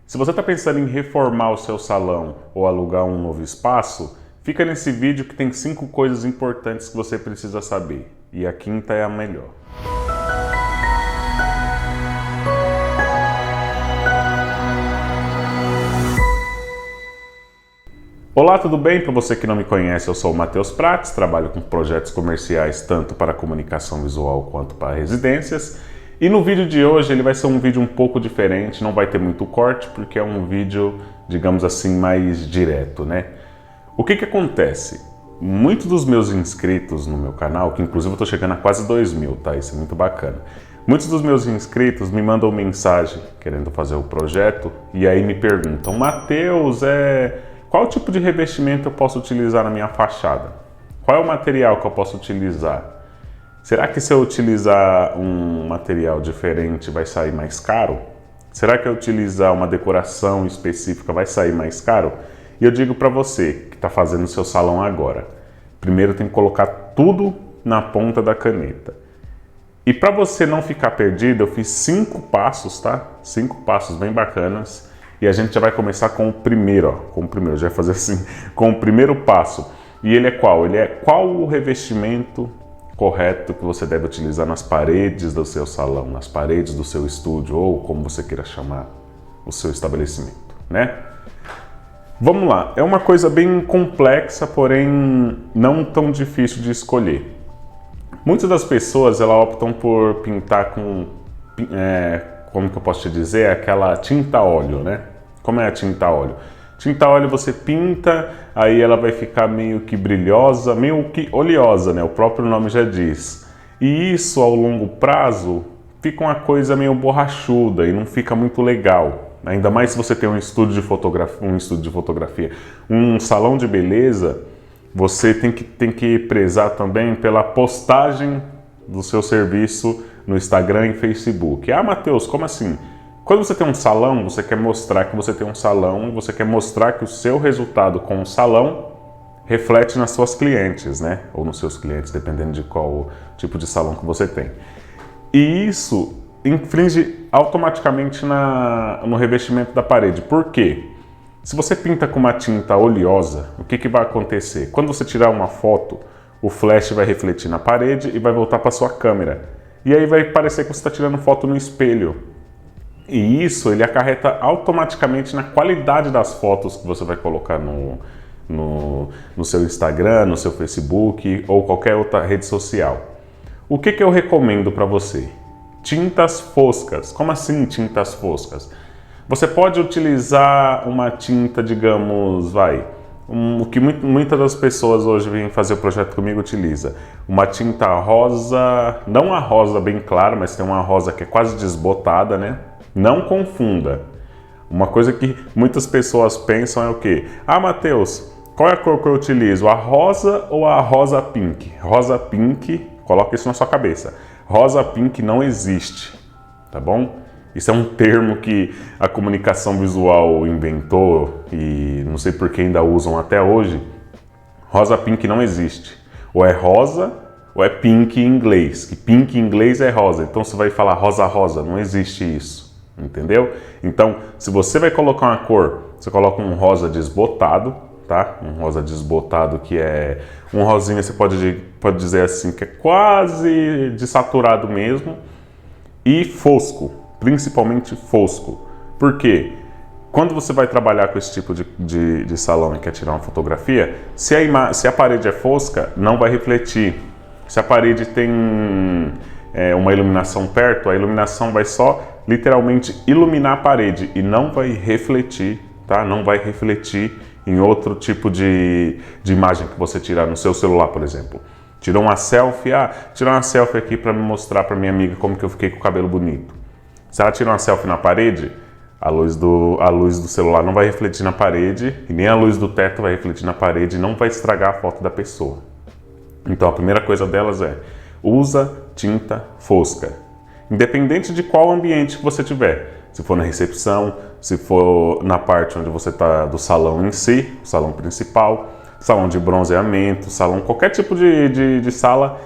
Se você está pensando em reformar o seu salão ou alugar um novo espaço, fica nesse vídeo que tem 5 coisas importantes que você precisa saber. E a quinta é a melhor. Olá, tudo bem? Para você que não me conhece, eu sou o Matheus Prates, trabalho com projetos comerciais tanto para comunicação visual quanto para residências. E no vídeo de hoje ele vai ser um vídeo um pouco diferente, não vai ter muito corte, porque é um vídeo, digamos assim, mais direto, né? O que acontece? Muitos dos meus inscritos no meu canal, que inclusive eu estou chegando a quase 2.000, tá? Isso é muito bacana. Muitos dos meus inscritos me mandam mensagem querendo fazer o projeto e aí me perguntam: Matheus, qual tipo de revestimento eu posso utilizar na minha fachada? Qual é o material que eu posso utilizar? Será que se eu utilizar um material diferente vai sair mais caro? Será que eu utilizar uma decoração específica vai sair mais caro? E eu digo para você que está fazendo o seu salão agora, primeiro tem que colocar tudo na ponta da caneta. E para você não ficar perdido, eu fiz 5 passos, tá? 5 passos bem bacanas. E a gente já vai começar com o primeiro, já vai fazer assim, com o primeiro passo. E ele é qual? Ele é qual o revestimento correto que você deve utilizar nas paredes do seu salão, nas paredes do seu estúdio, ou como você queira chamar o seu estabelecimento, né? Vamos lá, é uma coisa bem complexa, porém não tão difícil de escolher. Muitas das pessoas elas optam por pintar com, como que eu posso te dizer, aquela tinta óleo, né? Como é a tinta óleo? Tinta óleo você pinta, aí ela vai ficar meio que brilhosa, meio que oleosa, né? O próprio nome já diz. E isso, ao longo prazo, fica uma coisa meio borrachuda e não fica muito legal. Ainda mais se você tem um estúdio de fotografia, um salão de beleza, você tem que prezar também pela postagem do seu serviço no Instagram e Facebook. Ah, Matheus, como assim? Quando você tem um salão, você quer mostrar que você tem um salão, você quer mostrar que o seu resultado com o salão reflete nas suas clientes, né? Ou nos seus clientes, dependendo de qual tipo de salão que você tem. E isso infringe automaticamente no revestimento da parede. Por quê? Se você pinta com uma tinta oleosa, o que vai acontecer? Quando você tirar uma foto, o flash vai refletir na parede e vai voltar para sua câmera. E aí vai parecer que você está tirando foto no espelho. E isso ele acarreta automaticamente na qualidade das fotos que você vai colocar no seu Instagram, no seu Facebook ou qualquer outra rede social. O que eu recomendo para você? Tintas foscas. Como assim tintas foscas? Você pode utilizar uma tinta, digamos, o que muitas das pessoas hoje vêm fazer o projeto comigo utiliza. Uma tinta rosa, não a rosa bem clara, mas tem uma rosa que é quase desbotada, né? Não confunda. Uma coisa que muitas pessoas pensam é o quê? Ah, Matheus, qual é a cor que eu utilizo? A rosa ou a rosa pink? Rosa pink, coloca isso na sua cabeça. Rosa pink não existe, tá bom? Isso é um termo que a comunicação visual inventou e não sei por que ainda usam até hoje. Rosa pink não existe. Ou é rosa ou é pink em inglês. Que pink em inglês é rosa. Então você vai falar rosa, não existe isso. Entendeu? Então, se você vai colocar uma cor, você coloca um rosa desbotado, tá? Um rosa desbotado que é um rosinha, você pode dizer assim, que é quase desaturado mesmo, e fosco, principalmente fosco. Por quê? Quando você vai trabalhar com esse tipo de salão e quer tirar uma fotografia, se a parede é fosca, não vai refletir. Se a parede tem uma iluminação perto, a iluminação vai só literalmente iluminar a parede e não vai refletir, tá? Não vai refletir em outro tipo de imagem que você tirar no seu celular, por exemplo. Tirou uma selfie, tirar uma selfie aqui para me mostrar para minha amiga como que eu fiquei com o cabelo bonito. Se ela tirar uma selfie na parede, a luz do celular não vai refletir na parede e nem a luz do teto vai refletir na parede e não vai estragar a foto da pessoa. Então a primeira coisa delas é: usa tinta fosca. Independente de qual ambiente que você tiver, se for na recepção, se for na parte onde você está do salão em si, o salão principal, salão de bronzeamento, salão, qualquer tipo de sala,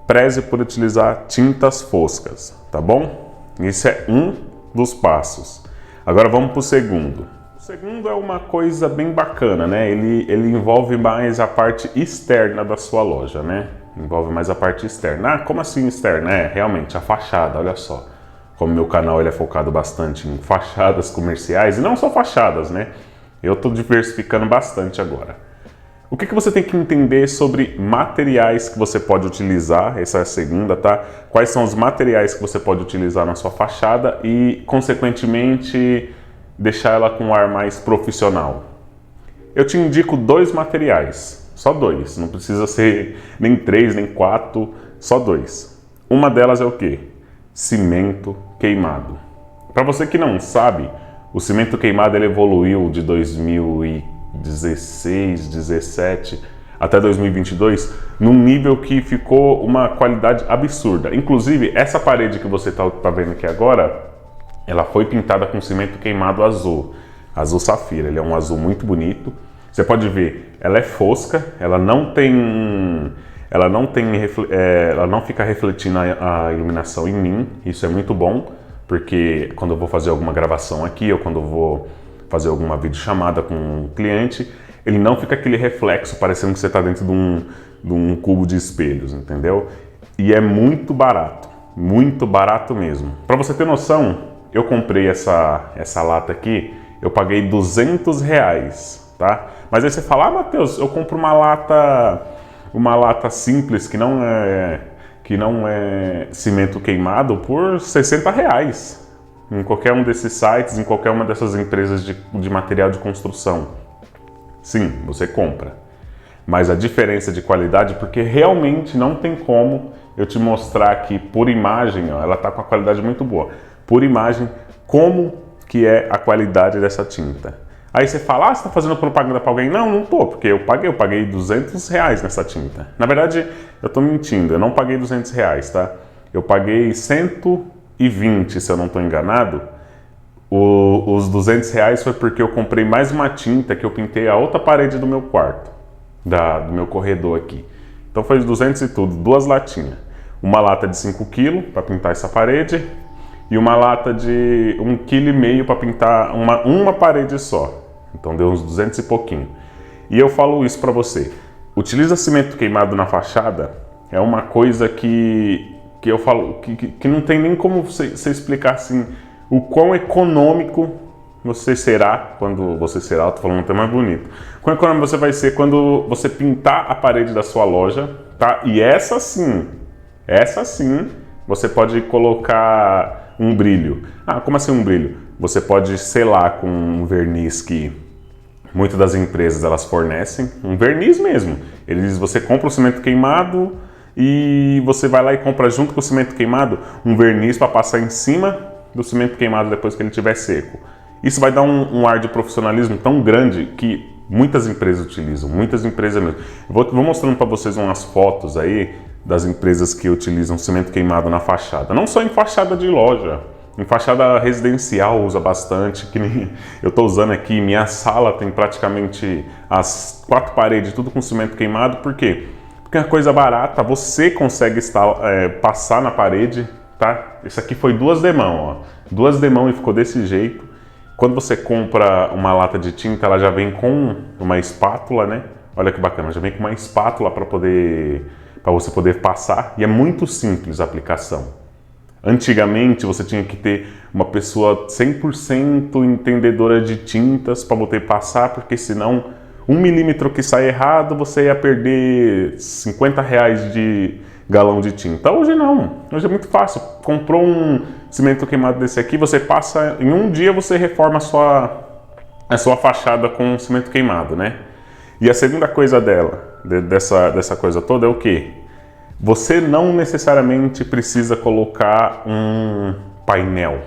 preze por utilizar tintas foscas, tá bom? Esse é um dos passos. Agora vamos para o segundo. O segundo é uma coisa bem bacana, né? Ele envolve mais a parte externa da sua loja, né? Envolve mais a parte externa. Ah, como assim externa? É, realmente, a fachada, olha só. Como meu canal ele é focado bastante em fachadas comerciais, e não só fachadas, né? Eu estou diversificando bastante agora. O que você tem que entender sobre materiais que você pode utilizar, essa é a segunda, tá? Quais são os materiais que você pode utilizar na sua fachada e, consequentemente, deixar ela com um ar mais profissional. Eu te indico 2 materiais, só 2, não precisa ser nem 3, nem 4, só 2. Uma delas é o quê? Cimento queimado. Para você que não sabe, o cimento queimado ele evoluiu de 2016, 17 até 2022 num nível que ficou uma qualidade absurda. Inclusive, essa parede que você tá vendo aqui agora, ela foi pintada com cimento queimado azul, azul safira. Ele é um azul muito bonito. Você pode ver, ela é fosca, ela não fica refletindo a iluminação em mim. Isso é muito bom, porque quando eu vou fazer alguma gravação aqui ou quando eu vou fazer alguma videochamada com um cliente, ele não fica aquele reflexo parecendo que você está dentro de um cubo de espelhos, entendeu? E é muito barato mesmo. Para você ter noção, eu comprei essa lata aqui, eu paguei R$200, tá? Mas aí você fala, ah, Matheus, eu compro uma lata simples que não é cimento queimado por R$60 em qualquer um desses sites, em qualquer uma dessas empresas de material de construção. Sim, você compra. Mas a diferença de qualidade, porque realmente não tem como eu te mostrar aqui por imagem, ó, ela tá com a qualidade muito boa. Por imagem, como que é a qualidade dessa tinta. Aí você fala, ah, você tá fazendo propaganda para alguém? Não, não tô, porque eu paguei R$200 nessa tinta. Na verdade, eu tô mentindo, eu não paguei R$200, tá? Eu paguei 120, se eu não tô enganado. Os R$200 foi porque eu comprei mais uma tinta que eu pintei a outra parede do meu quarto, do meu corredor aqui. Então foi 200 e tudo, 2 latinhas. Uma lata de 5 kg para pintar essa parede e uma lata de 1,5 kg para pintar uma parede só. Então deu uns 200 e pouquinho. E eu falo isso para você. Utiliza cimento queimado na fachada é uma coisa que eu falo que não tem nem como você explicar assim o quão econômico você será quando você será, eu tô falando até mais bonito. Quão econômico você vai ser quando você pintar a parede da sua loja, tá? E essa sim, você pode colocar um brilho. Ah, como assim um brilho? Você pode selar com um verniz que muitas das empresas elas fornecem, um verniz mesmo. Você compra o cimento queimado e você vai lá e compra junto com o cimento queimado um verniz para passar em cima do cimento queimado depois que ele estiver seco. Isso vai dar um ar de profissionalismo tão grande que muitas empresas utilizam, muitas empresas mesmo. Vou mostrando para vocês umas fotos aí das empresas que utilizam cimento queimado na fachada. Não só em fachada de loja, em fachada residencial usa bastante, que nem eu estou usando aqui. Minha sala tem praticamente as 4 paredes tudo com cimento queimado. Por quê? Porque é uma coisa barata, você consegue passar na parede, tá? Isso aqui foi 2 demão, ó. 2 demão e ficou desse jeito. Quando você compra uma lata de tinta, ela já vem com uma espátula, né? Olha que bacana, já vem com uma espátula para você poder passar. E é muito simples a aplicação. Antigamente você tinha que ter uma pessoa 100% entendedora de tintas para poder passar, porque senão 1 milímetro que sai errado você ia perder R$50 de galão de tinta. Hoje não, hoje é muito fácil. Comprou um cimento queimado desse aqui, você passa, em um dia você reforma a sua fachada com cimento queimado, né? E a segunda coisa dessa coisa toda é o quê? Você não necessariamente precisa colocar um painel,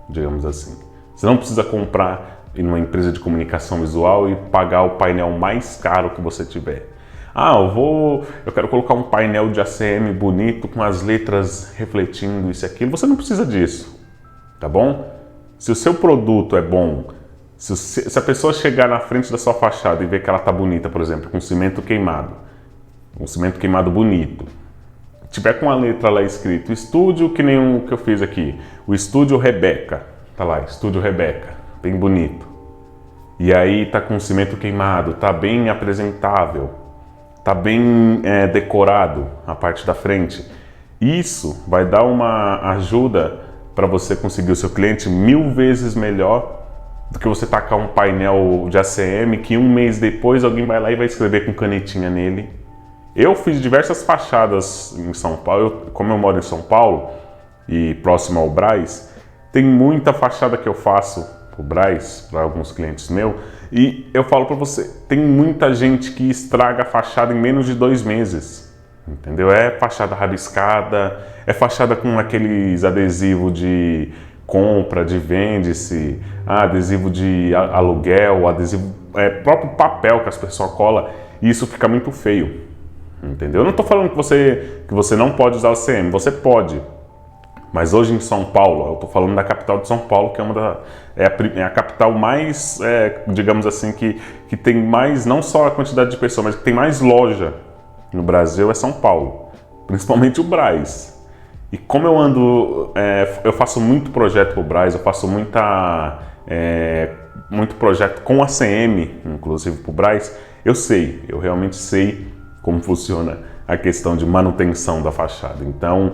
digamos assim. Você não precisa comprar em uma empresa de comunicação visual e pagar o painel mais caro que você tiver. Ah, eu quero colocar um painel de ACM bonito com as letras refletindo isso e aquilo. Você não precisa disso, tá bom? Se o seu produto é bom, se a pessoa chegar na frente da sua fachada e ver que ela tá bonita, por exemplo, com cimento queimado, um cimento queimado bonito, tiver com a letra lá escrito estúdio, que nem o que eu fiz aqui, o estúdio Rebeca, tá lá, estúdio Rebeca. bem bonito. E aí tá com cimento queimado, tá bem apresentável, tá bem decorado a parte da frente. Isso vai dar uma ajuda para você conseguir o seu cliente 1000 vezes melhor do que você tacar um painel de ACM que um mês depois alguém vai lá e vai escrever com canetinha nele. Eu fiz diversas fachadas em São Paulo, como eu moro em São Paulo e próximo ao Brás, tem muita fachada que eu faço o Brás, para alguns clientes meus, e eu falo para você, tem muita gente que estraga a fachada em menos de 2 meses, entendeu? É fachada rabiscada, é fachada com aqueles adesivos de compra, de vende-se, adesivo de aluguel, adesivo, próprio papel que as pessoas colam, e isso fica muito feio, entendeu? Eu não estou falando que você não pode usar o CM, você pode. Mas hoje em São Paulo, eu estou falando da capital de São Paulo, que é a capital mais, digamos assim, que tem mais, não só a quantidade de pessoas, mas que tem mais loja no Brasil é São Paulo, principalmente o Brás. E como eu ando, eu faço muito projeto para o Brás, eu faço muito projeto com a CM, inclusive para o Brás, eu realmente sei como funciona a questão de manutenção da fachada. Então,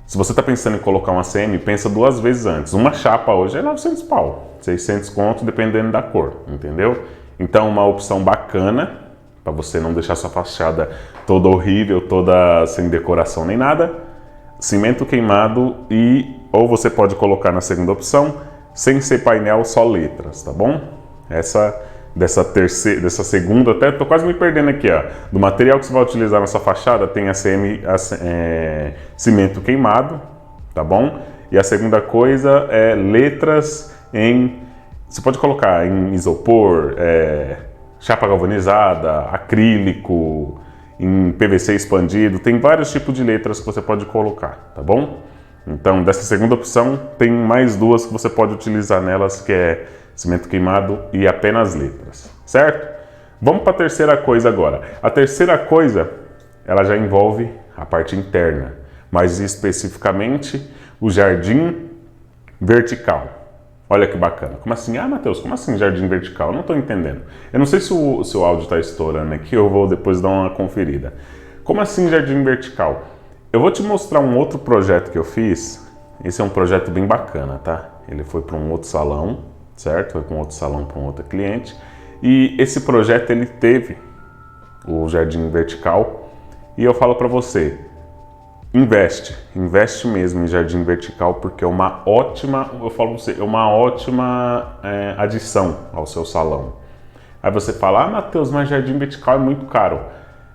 se você está pensando em colocar uma CM, pensa 2 vezes antes. Uma chapa hoje é 900 pau, 600 conto, dependendo da cor, entendeu? Então, uma opção bacana, para você não deixar sua fachada toda horrível, toda sem decoração nem nada, cimento queimado ou você pode colocar na segunda opção, sem ser painel, só letras, tá bom? Dessa segunda, até tô quase me perdendo aqui, ó. Do material que você vai utilizar na sua fachada tem cimento queimado, tá bom? E a segunda coisa é letras você pode colocar em isopor, chapa galvanizada, acrílico, em PVC expandido, tem vários tipos de letras que você pode colocar, tá bom? Então, dessa segunda opção, tem mais 2 que você pode utilizar nelas, que é cimento queimado e apenas letras, certo? Vamos para a terceira coisa agora. A terceira coisa, ela já envolve a parte interna, mais especificamente o jardim vertical. Olha que bacana. Como assim? Matheus, como assim jardim vertical? Eu não estou entendendo. Eu não sei se o seu áudio está estourando aqui, eu vou depois dar uma conferida. Como assim jardim vertical? Eu vou te mostrar um outro projeto que eu fiz. Esse é um projeto bem bacana, tá? Ele foi para um outro salão, certo? Foi para um outro salão, para um outro cliente. E esse projeto, ele teve o jardim vertical. E eu falo para você, investe mesmo em jardim vertical, porque é uma ótima, eu falo pra você, é uma ótima adição ao seu salão. Aí você fala, Matheus, mas jardim vertical é muito caro.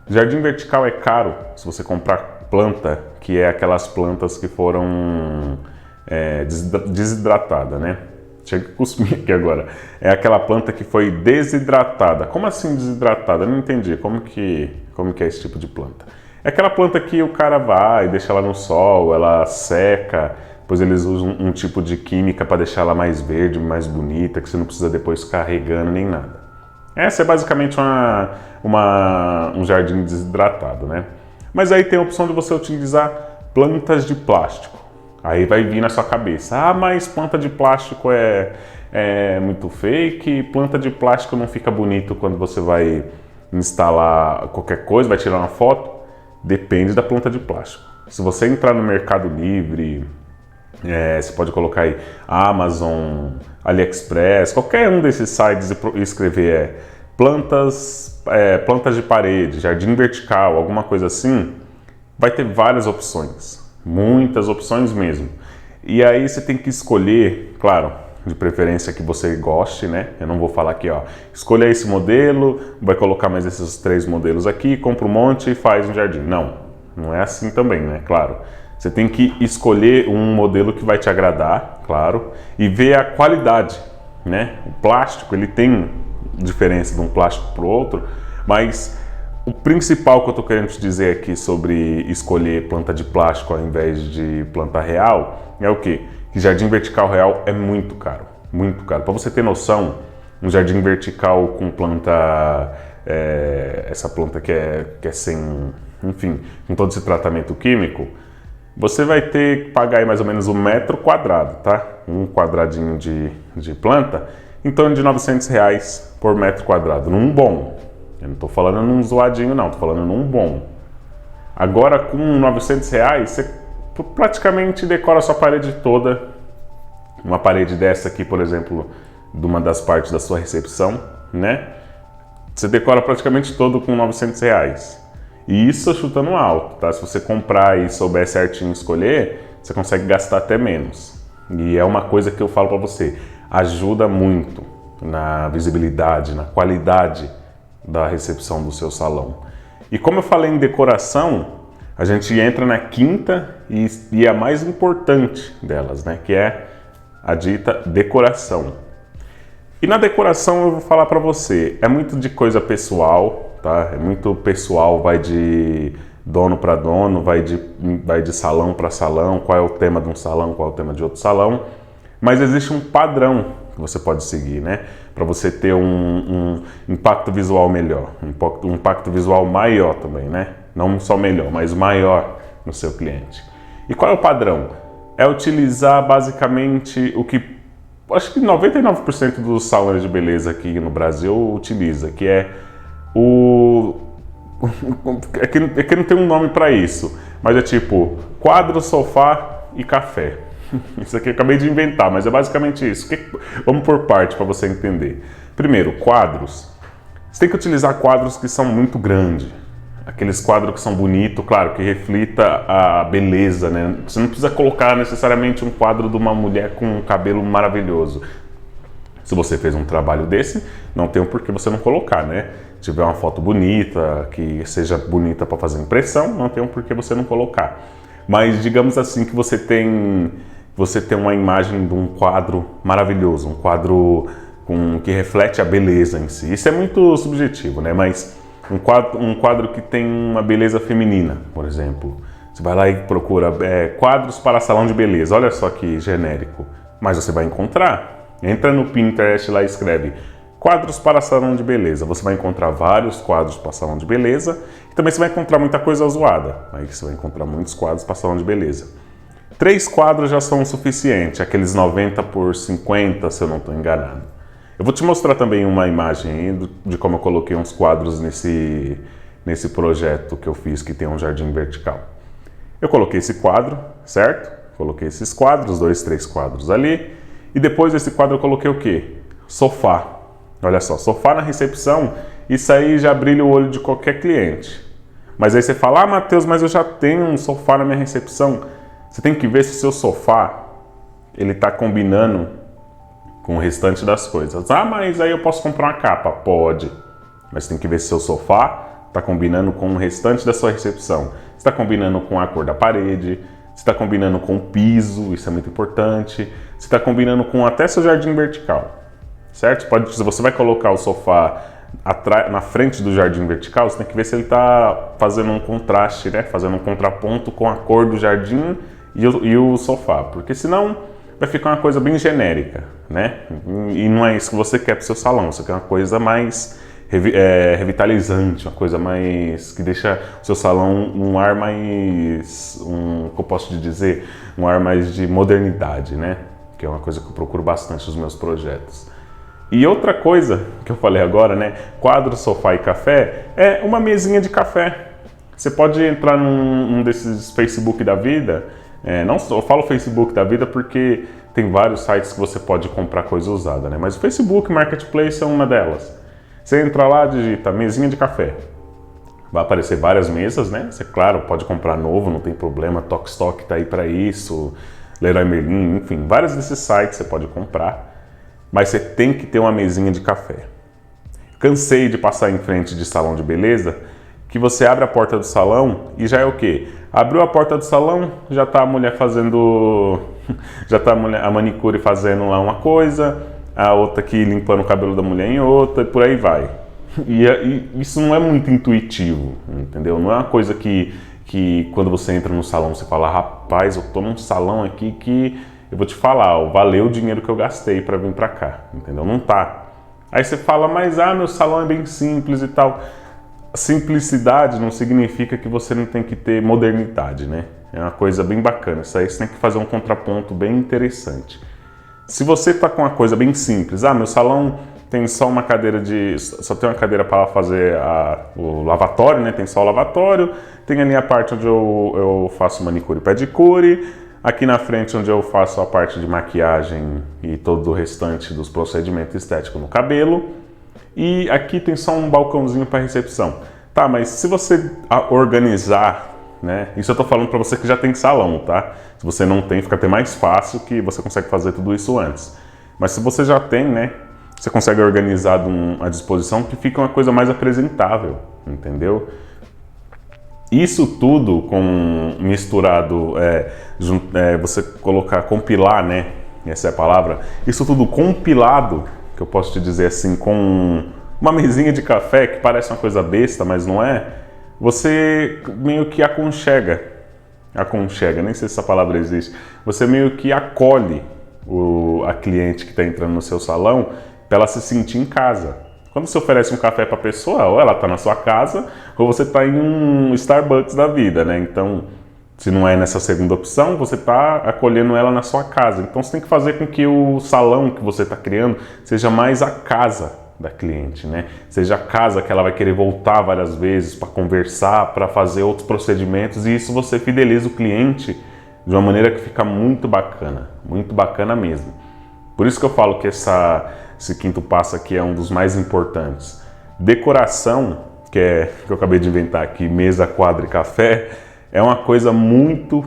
Jardim vertical é caro se você comprar planta, que é aquelas plantas que foram desidratadas, né? Chega que cuspir aqui agora. É aquela planta que foi desidratada. Como assim desidratada? Eu não entendi. Como que é esse tipo de planta? É aquela planta que o cara vai, deixa ela no sol, ela seca, depois eles usam um tipo de química para deixar ela mais verde, mais bonita, que você não precisa depois ficar regando nem nada. Essa é basicamente um jardim desidratado, né? Mas aí tem a opção de você utilizar plantas de plástico. Aí vai vir na sua cabeça, mas planta de plástico é muito fake, planta de plástico não fica bonito quando você vai instalar qualquer coisa, vai tirar uma foto. Depende da planta de plástico. Se você entrar no Mercado Livre, você pode colocar aí Amazon, AliExpress, qualquer um desses sites e escrever plantas de parede, jardim vertical, alguma coisa assim, vai ter várias opções, muitas opções mesmo. E aí você tem que escolher, claro, de preferência que você goste, né? Eu não vou falar aqui, escolha esse modelo, vai colocar mais esses 3 modelos aqui, compra um monte e faz um jardim. Não é assim também, né? Claro. Você tem que escolher um modelo que vai te agradar, claro, e ver a qualidade, né? O plástico, ele tem diferença de um plástico para o outro, mas o principal que eu estou querendo te dizer aqui sobre escolher planta de plástico ao invés de planta real é o quê? Que jardim vertical real é muito caro, muito caro. Para você ter noção, um jardim vertical com planta, essa planta que é sem, enfim, com todo esse tratamento químico, você vai ter que pagar aí mais ou menos 1 metro quadrado, tá? Um quadradinho de planta. em torno de R$ 900 por metro quadrado, num bom. Eu não estou falando num zoadinho não, estou falando num bom. Agora com R$ 900 você praticamente decora a sua parede toda. Uma parede dessa aqui, por exemplo, de uma das partes da sua recepção, né? Você decora praticamente todo com R$ 900. E isso chutando alto, tá? Se você comprar e souber certinho escolher, você consegue gastar até menos. E é uma coisa que eu falo para você, ajuda muito na visibilidade, na qualidade da recepção do seu salão. E como eu falei em decoração, a gente entra na quinta e a mais importante delas, né? Que é a dita decoração. E na decoração eu vou falar para você, é muito de coisa pessoal, tá? É muito pessoal, vai de dono para dono, vai de salão para salão, qual é o tema de um salão, qual é o tema de outro salão. Mas existe um padrão que você pode seguir, né? Para você ter um impacto visual melhor, um impacto visual maior também, né? Não só melhor, mas maior no seu cliente. E qual é o padrão? É utilizar basicamente o que acho que 99% dos salões de beleza aqui no Brasil utiliza, que é é que não tem um nome para isso, mas é tipo quadro, sofá e café. Isso aqui eu acabei de inventar, mas é basicamente isso. Vamos por parte para você entender. Primeiro, quadros. Você tem que utilizar quadros que são muito grandes. Aqueles quadros que são bonitos, claro, que reflita a beleza, né? Você não precisa colocar necessariamente um quadro de uma mulher com um cabelo maravilhoso. Se você fez um trabalho desse, não tem um porquê você não colocar, né? Se tiver uma foto bonita, que seja bonita para fazer impressão, não tem um porquê você não colocar. Mas digamos assim que você tem uma imagem de um quadro maravilhoso, um quadro que reflete a beleza em si. Isso é muito subjetivo, né? Mas um quadro que tem uma beleza feminina, por exemplo. Você vai lá e procura quadros para salão de beleza. Olha só que genérico. Mas você vai encontrar. Entra no Pinterest lá e escreve quadros para salão de beleza. Você vai encontrar vários quadros para salão de beleza. E também você vai encontrar muita coisa zoada. Aí você vai encontrar muitos quadros para salão de beleza. 3 quadros já são o suficiente. Aqueles 90 por 50, se eu não estou enganado. Eu vou te mostrar também uma imagem aí de como eu coloquei uns quadros nesse projeto que eu fiz, que tem um jardim vertical. Eu coloquei esse quadro, certo? Coloquei esses quadros, 2, 3 quadros ali. E depois desse quadro eu coloquei o quê? Sofá. Olha só, sofá na recepção, isso aí já brilha o olho de qualquer cliente. Mas aí você fala, Matheus, mas eu já tenho um sofá na minha recepção. Você tem que ver se o seu sofá, ele está combinando com o restante das coisas. Mas aí eu posso comprar uma capa? Pode. Mas tem que ver se o seu sofá está combinando com o restante da sua recepção. Se está combinando com a cor da parede, se está combinando com o piso, isso é muito importante. Se está combinando com até seu jardim vertical, certo? Se você vai colocar o sofá na frente do jardim vertical, você tem que ver se ele está fazendo um contraste, né? Fazendo um contraponto com a cor do jardim e o sofá, porque senão vai ficar uma coisa bem genérica, né? E não é isso que você quer para o seu salão, você quer uma coisa mais revitalizante, uma coisa mais que deixa o seu salão um ar mais, que eu posso te dizer, um ar mais de modernidade, né? Que é uma coisa que eu procuro bastante nos meus projetos. E outra coisa que eu falei agora, né? Quadro, sofá e café, é uma mesinha de café. Você pode entrar num desses Facebook da vida. Eu falo Facebook da vida porque tem vários sites que você pode comprar coisa usada, né? Mas o Facebook Marketplace é uma delas. Você entra lá, digita mesinha de café. Vai aparecer várias mesas, né? Você, claro, pode comprar novo, não tem problema. Tokstok tá aí para isso, Leroy Merlin, enfim, vários desses sites você pode comprar. Mas você tem que ter uma mesinha de café. Cansei de passar em frente de salão de beleza, que você abre a porta do salão e já é o quê? Abriu a porta do salão, já tá a mulher fazendo... já tá a manicure fazendo lá uma coisa, a outra aqui limpando o cabelo da mulher em outra, e por aí vai. E isso não é muito intuitivo, entendeu? Não é uma coisa que quando você entra no salão você fala, rapaz, eu tô num salão aqui que eu vou te falar, valeu o dinheiro que eu gastei para vir para cá, entendeu? Não tá. Aí você fala, mas meu salão é bem simples e tal. Simplicidade não significa que você não tem que ter modernidade, né? É uma coisa bem bacana. Isso aí você tem que fazer um contraponto bem interessante. Se você está com uma coisa bem simples, meu salão tem só uma cadeira só tem uma cadeira para fazer o lavatório, né? Tem só o lavatório, tem ali a parte onde eu faço manicure e pedicure, aqui na frente onde eu faço a parte de maquiagem e todo o restante dos procedimentos estéticos no cabelo, e aqui tem só um balcãozinho para recepção. Tá, mas se você organizar, né? Isso eu tô falando para você que já tem salão, tá? Se você não tem, fica até mais fácil, que você consegue fazer tudo isso antes. Mas se você já tem, né? Você consegue organizar à disposição que fica uma coisa mais apresentável, entendeu? Isso tudo misturado, você compilar, né? Essa é a palavra. Isso tudo compilado, que eu posso te dizer assim, com uma mesinha de café, que parece uma coisa besta, mas não é. Você meio que aconchega, nem sei se essa palavra existe. Você meio que acolhe a cliente que está entrando no seu salão, para ela se sentir em casa. Quando você oferece um café para a pessoa, ou ela está na sua casa, ou você está em um Starbucks da vida, né? Então, se não é nessa segunda opção, você está acolhendo ela na sua casa. Então, você tem que fazer com que o salão que você está criando seja mais a casa da cliente, né? Seja a casa que ela vai querer voltar várias vezes para conversar, para fazer outros procedimentos, e isso você fideliza o cliente de uma maneira que fica muito bacana mesmo. Por isso que eu falo que esse quinto passo aqui é um dos mais importantes. Decoração, que eu acabei de inventar aqui, mesa, quadra e café, é uma coisa muito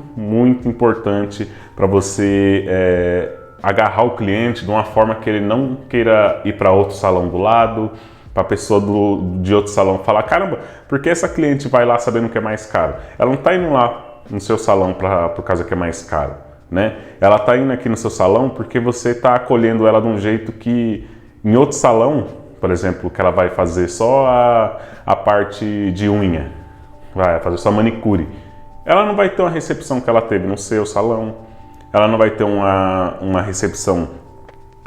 importante para você agarrar o cliente de uma forma que ele não queira ir para outro salão do lado, para a pessoa de outro salão falar, caramba, por que essa cliente vai lá sabendo que é mais caro? Ela não está indo lá no seu salão por causa que é mais caro, né? Ela está indo aqui no seu salão porque você está acolhendo ela de um jeito que em outro salão, por exemplo, que ela vai fazer só a parte de unha, vai fazer só manicure, ela não vai ter uma recepção que ela teve no seu salão, ela não vai ter uma recepção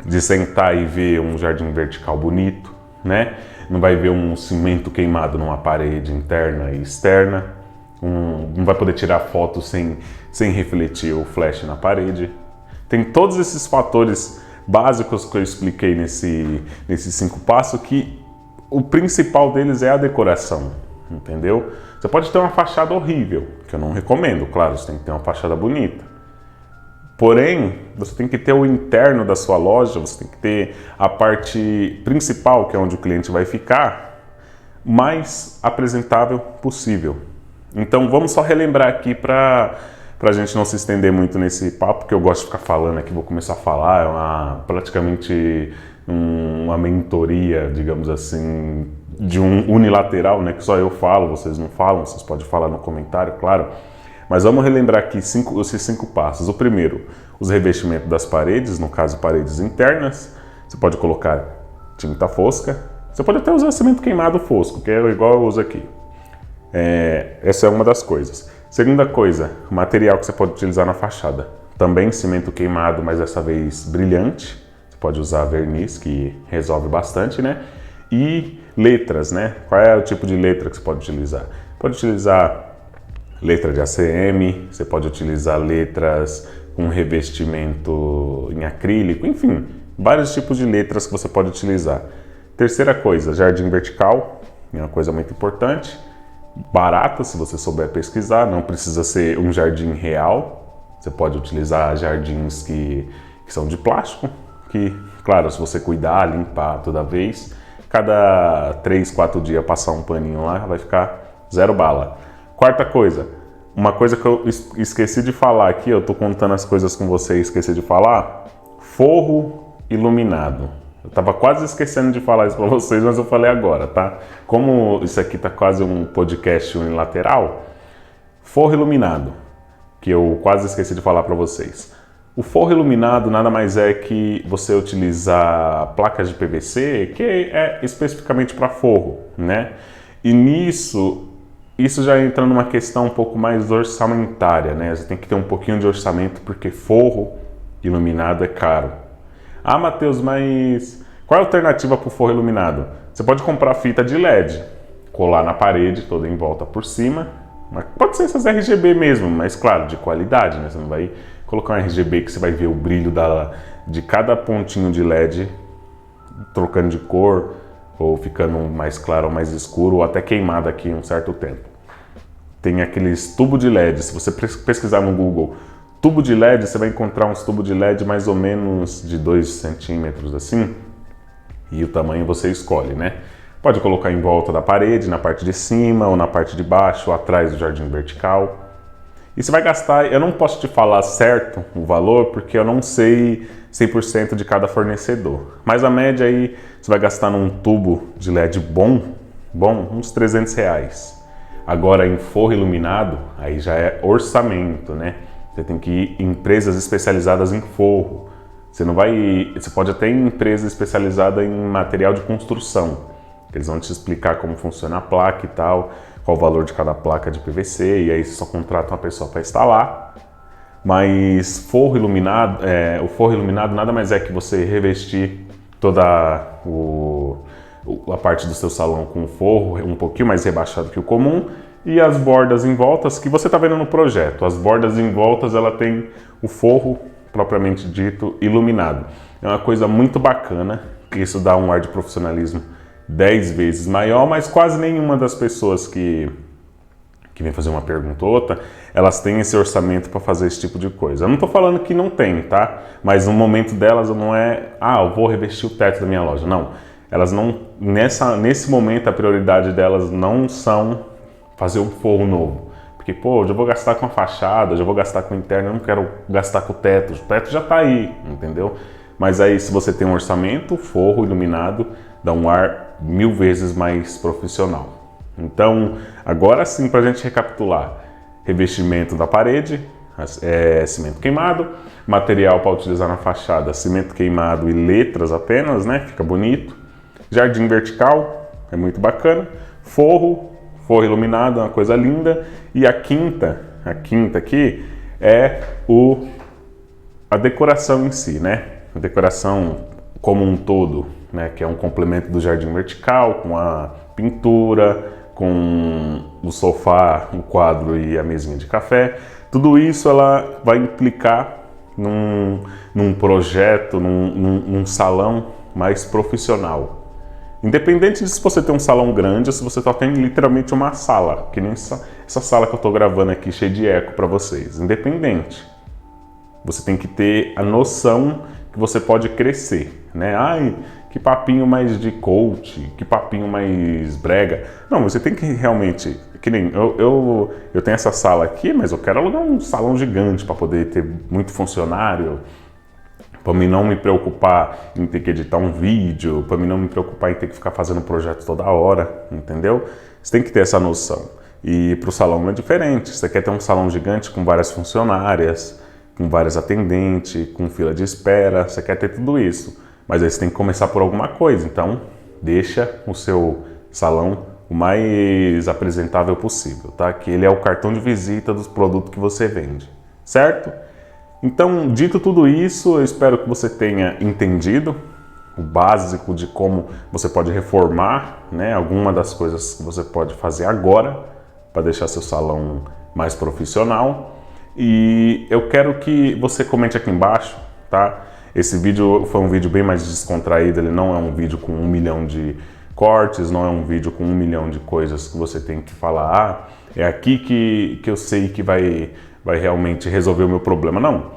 de sentar e ver um jardim vertical bonito, né? Não vai ver um cimento queimado numa parede interna e externa, não vai poder tirar foto sem refletir o flash na parede. Tem todos esses fatores básicos que eu expliquei nesses 5 passos, que o principal deles é a decoração, entendeu? Você pode ter uma fachada horrível, que eu não recomendo, claro, você tem que ter uma fachada bonita. Porém, você tem que ter o interno da sua loja, você tem que ter a parte principal, que é onde o cliente vai ficar, mais apresentável possível. Então vamos só relembrar aqui para a gente não se estender muito nesse papo, que eu gosto de ficar falando aqui, vou começar a falar, praticamente uma mentoria, digamos assim, de um unilateral, né, que só eu falo, vocês não falam, vocês podem falar no comentário, claro. Mas vamos relembrar aqui esses 5 passos. O primeiro, os revestimentos das paredes, no caso paredes internas. Você pode colocar tinta fosca, você pode até usar cimento queimado fosco, que é igual eu uso aqui. Essa é uma das coisas. Segunda coisa, o material que você pode utilizar na fachada. Também cimento queimado, mas dessa vez brilhante. Você pode usar verniz, que resolve bastante, né? E letras, né? Qual é o tipo de letra que você pode utilizar? Pode utilizar letra de ACM, você pode utilizar letras com revestimento em acrílico, enfim, vários tipos de letras que você pode utilizar. Terceira coisa, jardim vertical, é uma coisa muito importante. Barato, se você souber pesquisar, não precisa ser um jardim real. Você pode utilizar jardins que são de plástico, que, claro, se você cuidar, limpar toda vez, cada 3, 4 dias passar um paninho lá, vai ficar 0 bala. Quarta coisa, uma coisa que eu esqueci de falar aqui, eu tô contando as coisas com você e esqueci de falar, forro iluminado. Eu tava quase esquecendo de falar isso para vocês, mas eu falei agora, tá? Como isso aqui tá quase um podcast unilateral, forro iluminado, que eu quase esqueci de falar para vocês. O forro iluminado nada mais é que você utilizar placas de PVC, que é especificamente para forro, né? E isso já entra numa questão um pouco mais orçamentária, né? Você tem que ter um pouquinho de orçamento, porque forro iluminado é caro. Ah, Matheus, mas qual é a alternativa para o forro iluminado? Você pode comprar fita de LED, colar na parede toda em volta por cima, mas pode ser essas RGB mesmo, mas claro, de qualidade, né? Você não vai colocar um RGB que você vai ver o brilho de cada pontinho de LED trocando de cor, ou ficando mais claro ou mais escuro, ou até queimado aqui em um certo tempo. Tem aqueles tubos de LED, se você pesquisar no Google tubo de LED, você vai encontrar uns tubos de LED mais ou menos de 2 centímetros assim, e o tamanho você escolhe, né? Pode colocar em volta da parede, na parte de cima, ou na parte de baixo, ou atrás do jardim vertical. E você vai gastar, eu não posso te falar certo o valor, porque eu não sei 100% de cada fornecedor. Mas a média aí, você vai gastar num tubo de LED bom, uns R$300. Agora em forro iluminado, aí já é orçamento, né? Você tem que ir em empresas especializadas em forro. Você pode até ir em empresa especializada em material de construção. Eles vão te explicar como funciona a placa e tal, qual o valor de cada placa de PVC, e aí você só contrata uma pessoa para instalar. Mas forro iluminado, o forro iluminado nada mais é que você revestir toda a parte do seu salão com forro um pouquinho mais rebaixado que o comum, e as bordas em voltas que você está vendo no projeto. As bordas em voltas, ela tem o forro propriamente dito iluminado. É uma coisa muito bacana, que isso dá um ar de profissionalismo 10 vezes maior, mas quase nenhuma das pessoas que vem fazer uma pergunta ou outra, elas têm esse orçamento para fazer esse tipo de coisa. Eu não estou falando que não tem, tá? Mas no momento delas não é, eu vou revestir o teto da minha loja. Não, elas não, nesse momento a prioridade delas não são fazer um forro novo. Porque, eu já vou gastar com a fachada, já vou gastar com o interno, eu não quero gastar com o teto já está aí, entendeu? Mas aí se você tem um orçamento, forro iluminado dá um ar 1000 vezes mais profissional. Então, agora sim, para a gente recapitular: revestimento da parede, cimento queimado, material para utilizar na fachada, cimento queimado e letras apenas, né? Fica bonito. Jardim vertical, é muito bacana. Forro iluminado, é uma coisa linda. E a quinta aqui é a decoração em si, né? A decoração como um todo, né? Que é um complemento do jardim vertical, com a pintura, com o sofá, o quadro e a mesinha de café. Tudo isso ela vai implicar num projeto, num salão mais profissional. Independente de se você tem um salão grande ou se você só tem literalmente uma sala, que nem essa sala que eu estou gravando aqui, cheia de eco para vocês. Independente. Você tem que ter a noção que você pode crescer, né? Que papinho mais de coach, que papinho mais brega. Não, você tem que realmente, que nem eu tenho essa sala aqui, mas eu quero alugar um salão gigante para poder ter muito funcionário, para mim não me preocupar em ter que editar um vídeo, para mim não me preocupar em ter que ficar fazendo projeto toda hora, entendeu? Você tem que ter essa noção. E para o salão é diferente. Você quer ter um salão gigante com várias funcionárias, com várias atendentes, com fila de espera, você quer ter tudo isso. Mas aí você tem que começar por alguma coisa, então deixa o seu salão o mais apresentável possível, tá? Que ele é o cartão de visita dos produtos que você vende, certo? Então, dito tudo isso, eu espero que você tenha entendido o básico de como você pode reformar, né? Alguma das coisas que você pode fazer agora para deixar seu salão mais profissional. E eu quero que você comente aqui embaixo, tá? Esse vídeo foi um vídeo bem mais descontraído, ele não é um vídeo com 1 milhão de cortes, não é um vídeo com 1 milhão de coisas que você tem que falar, é aqui que eu sei que vai realmente resolver o meu problema. Não,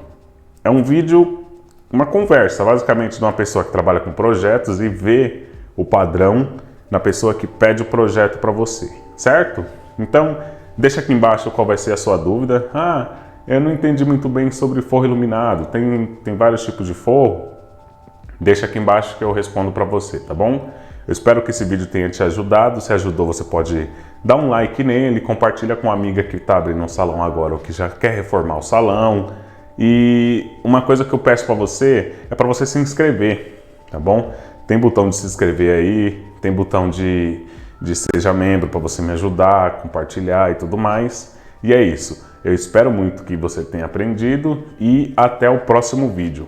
é um vídeo, uma conversa, basicamente de uma pessoa que trabalha com projetos e vê o padrão na pessoa que pede o projeto para você, certo? Então, deixa aqui embaixo qual vai ser a sua dúvida. Eu não entendi muito bem sobre forro iluminado, tem vários tipos de forro. Deixa aqui embaixo que eu respondo para você, tá bom? Eu espero que esse vídeo tenha te ajudado. Se ajudou, você pode dar um like nele, compartilha com uma amiga que está abrindo um salão agora ou que já quer reformar o salão. E uma coisa que eu peço para você é para você se inscrever, tá bom? Tem botão de se inscrever aí, tem botão de seja membro para você me ajudar, compartilhar e tudo mais. E é isso. Eu espero muito que você tenha aprendido e até o próximo vídeo.